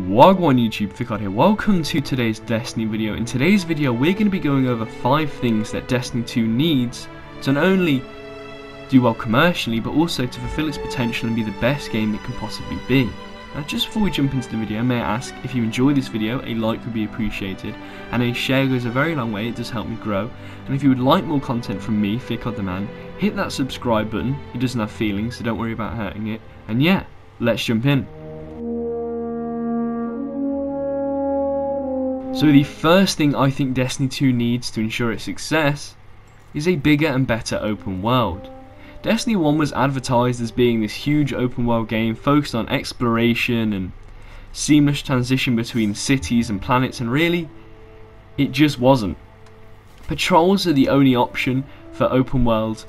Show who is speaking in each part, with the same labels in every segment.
Speaker 1: Wagwan YouTube, Fikod here. Welcome to today's Destiny video. In today's video we're going to be going over 5 things that Destiny 2 needs to not only do well commercially but also to fulfill its potential and be the best game it can possibly be. Now just before we jump into the video, may I ask, if you enjoy this video, a like would be appreciated and a share goes a very long way, it does help me grow. And if you would like more content from me, Fikod the man, hit that subscribe button. It doesn't have feelings, so don't worry about hurting it. And yeah, let's jump in. So the first thing I think Destiny 2 needs to ensure its success is a bigger and better open world. Destiny 1 was advertised as being this huge open world game focused on exploration and seamless transition between cities and planets, and really, it just wasn't. Patrols are the only option for open world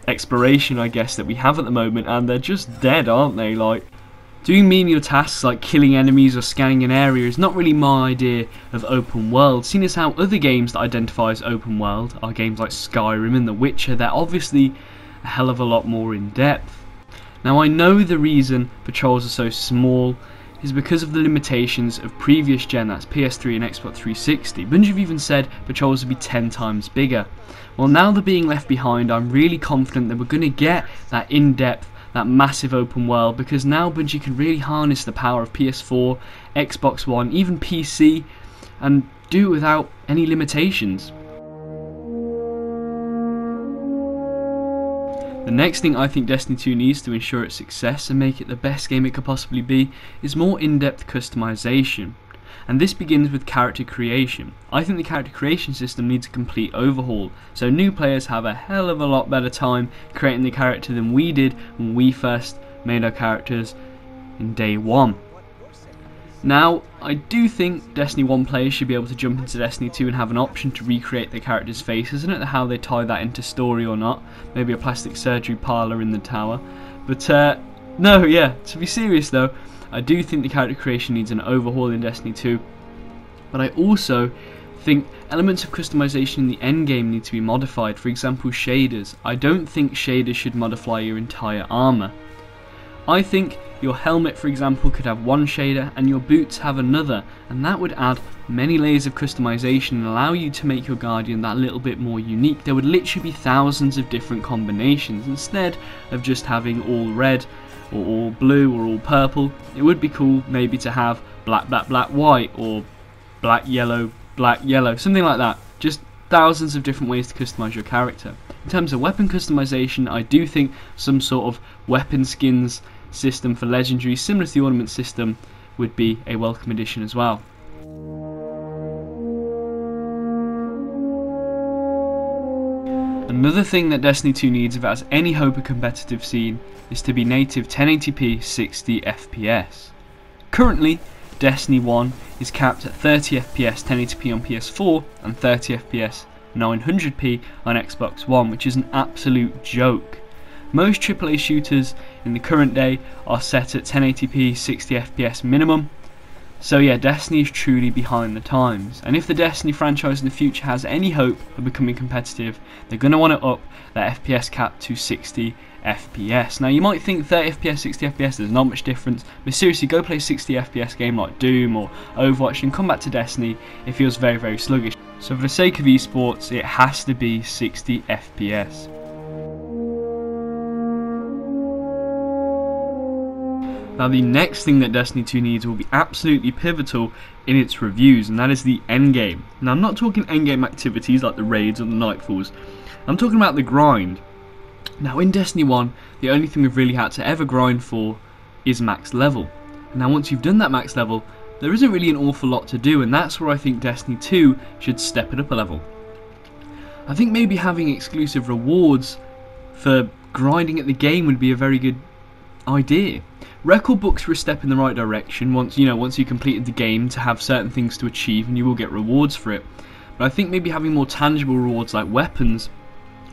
Speaker 1: exploration, I guess, that we have at the moment, and they're just dead, aren't they? Like, doing menial tasks like killing enemies or scanning an area is not really my idea of open world, seeing as how other games that identify as open world are games like Skyrim and The Witcher. They're obviously a hell of a lot more in depth. Now I know the reason patrols are so small is because of the limitations of previous gen, that's PS3 and Xbox 360. Bungie have even said patrols would be 10 times bigger. Well, now they're being left behind, I'm really confident that we're going to get that in-depth, that massive open world, because now Bungie can really harness the power of PS4, Xbox One, even PC, and do it without any limitations. The next thing I think Destiny 2 needs to ensure its success and make it the best game it could possibly be is more in-depth customization. And this begins with character creation. I think the character creation system needs a complete overhaul, so new players have a hell of a lot better time creating the character than we did when we first made our characters in day 1. Now, I do think Destiny 1 players should be able to jump into Destiny 2 and have an option to recreate their characters' faces. I don't know how they tie that into story or not, maybe a plastic surgery parlour in the tower. But no, yeah, to be serious though, I do think the character creation needs an overhaul in Destiny 2, but I also think elements of customization in the endgame need to be modified. For example, shaders. I don't think shaders should modify your entire armour. I think your helmet, for example, could have one shader and your boots have another, and that would add many layers of customization and allow you to make your Guardian that little bit more unique. There would literally be thousands of different combinations instead of just having all red or all blue or all purple. It would be cool maybe to have black, black, black, white, or black, yellow, something like that. Just thousands of different ways to customize your character. In terms of weapon customization, I do think some sort of weapon skins system for legendary, similar to the ornament system, would be a welcome addition as well. Another thing that Destiny 2 needs if it has any hope of competitive scene is to be native 1080p 60 FPS. Currently, Destiny 1 is capped at 30 FPS 1080p on PS4 and 30 FPS 900p on Xbox One, which is an absolute joke. Most AAA shooters in the current day are set at 1080p 60 FPS minimum. So yeah, Destiny is truly behind the times, and if the Destiny franchise in the future has any hope of becoming competitive, they're going to want to up that FPS cap to 60 FPS. Now you might think 30 FPS, 60 FPS, there's not much difference, but seriously, go play a 60 FPS game like Doom or Overwatch and come back to Destiny, it feels very, very sluggish. So for the sake of esports, it has to be 60 FPS. Now the next thing that Destiny 2 needs will be absolutely pivotal in its reviews, and that is the endgame. Now I'm not talking endgame activities like the raids or the nightfalls, I'm talking about the grind. Now in Destiny 1, the only thing we've really had to ever grind for is max level. Now once you've done that max level, there isn't really an awful lot to do, and that's where I think Destiny 2 should step it up a level. I think maybe having exclusive rewards for grinding at the game would be a very good idea. Record books were a step in the right direction once you completed the game, to have certain things to achieve and you will get rewards for it. But I think maybe having more tangible rewards like weapons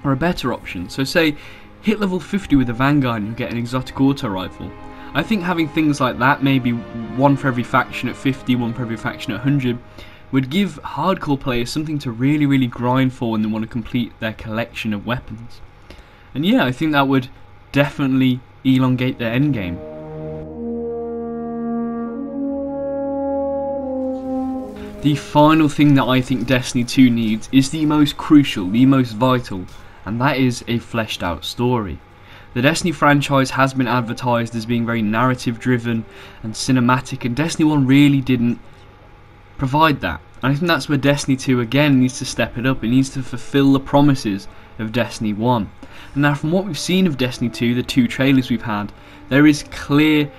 Speaker 1: are a better option. So say hit level 50 with a Vanguard and you'll get an exotic auto rifle. I think having things like that, maybe one for every faction at 50, one for every faction at 100, would give hardcore players something to really, really grind for when they want to complete their collection of weapons. And yeah, I think that would definitely elongate their endgame. The final thing that I think Destiny 2 needs is the most crucial, the most vital, and that is a fleshed out story. The Destiny franchise has been advertised as being very narrative driven and cinematic, and Destiny 1 really didn't provide that. And I think that's where Destiny 2 again needs to step it up. It needs to fulfill the promises of Destiny 1. And now from what we've seen of Destiny 2, the 2 trailers we've had, there is clear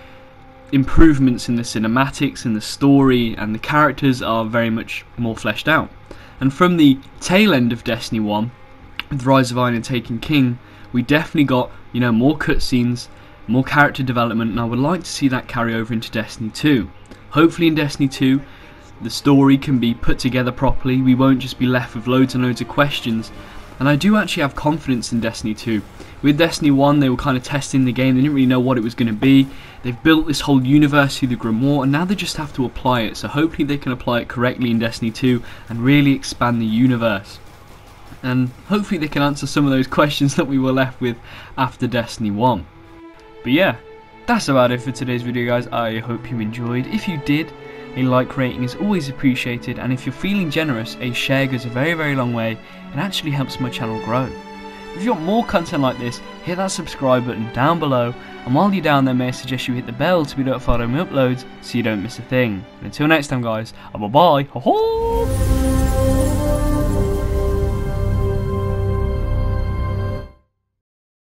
Speaker 1: improvements in the cinematics and the story, and the characters are very much more fleshed out. And from the tail end of Destiny 1, with Rise of Iron and Taken King, we definitely got, more cutscenes, more character development, and I would like to see that carry over into Destiny 2. Hopefully in Destiny 2, the story can be put together properly, we won't just be left with loads and loads of questions, and I do actually have confidence in Destiny 2. With Destiny 1, they were kind of testing the game, they didn't really know what it was going to be. They've built this whole universe through the Grimoire, and now they just have to apply it, so hopefully they can apply it correctly in Destiny 2 and really expand the universe. And hopefully they can answer some of those questions that we were left with after Destiny 1. But yeah, that's about it for today's video, guys. I hope you enjoyed. If you did, a like rating is always appreciated, and if you're feeling generous, a share goes a very, very long way and actually helps my channel grow. If you want more content like this, hit that subscribe button down below, and while you're down there, may I suggest you hit the bell to be notified of my uploads so you don't miss a thing. And until next time, guys, bye bye.